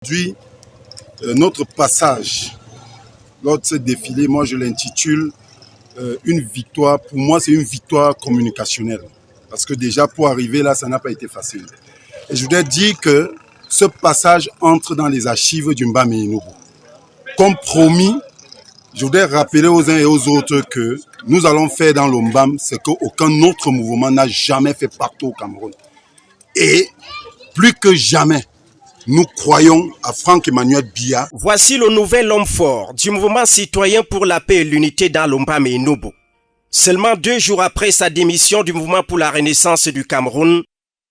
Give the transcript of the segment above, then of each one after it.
Aujourd'hui, notre passage lors de ce défilé, moi je l'intitule une victoire. Pour moi, c'est une victoire communicationnelle. Parce que déjà, pour arriver là, ça n'a pas été facile. Et je voudrais dire que ce passage entre dans les archives du Mbam et Enugu. Comme promis, je voudrais rappeler aux uns et aux autres que nous allons faire dans le Mbam ce qu'aucun autre mouvement n'a jamais fait partout au Cameroun. Et plus que jamais, nous croyons à Franck-Emmanuel Biya. Voici le nouvel homme fort du mouvement citoyen pour la paix et l'unité dans le Mbam et Enugu. Seulement 2 jours après sa démission du mouvement pour la renaissance du Cameroun,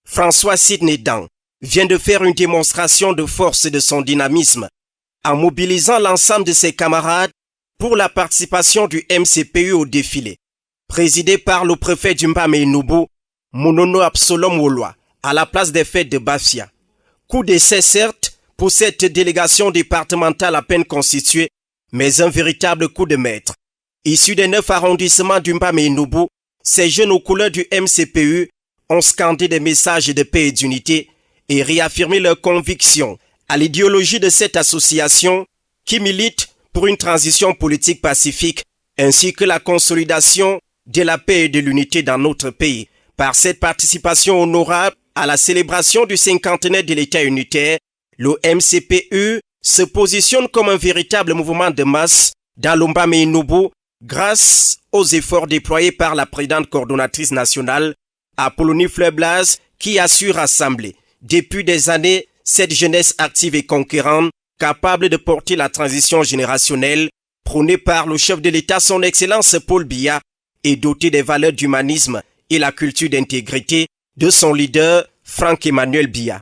François Sidney Dan vient de faire une démonstration de force et de son dynamisme en mobilisant l'ensemble de ses camarades pour la participation du MCPU au défilé, présidé par le préfet du Mbam et Enugu, Monono Absalom Woloa, à la place des fêtes de Bafia. Coup d'essai certes pour cette délégation départementale à peine constituée, mais un véritable coup de maître. Issus des 9 arrondissements du Mbam et Enugu, ces jeunes aux couleurs du MCPU ont scandé des messages de paix et d'unité et réaffirmé leur conviction à l'idéologie de cette association qui milite pour une transition politique pacifique ainsi que la consolidation de la paix et de l'unité dans notre pays. Par cette participation honorable à la célébration du 50aire de l'État unitaire, le MCPU se positionne comme un véritable mouvement de masse dans le Mbam et Enugu grâce aux efforts déployés par la présidente coordonnatrice nationale, Apollonie Fleur-Blaise, qui a su rassembler depuis des années cette jeunesse active et conquérante, capable de porter la transition générationnelle prônée par le chef de l'État, son Excellence Paul Biya, et dotée des valeurs d'humanisme et la culture d'intégrité de son leader Franck-Emmanuel Biya.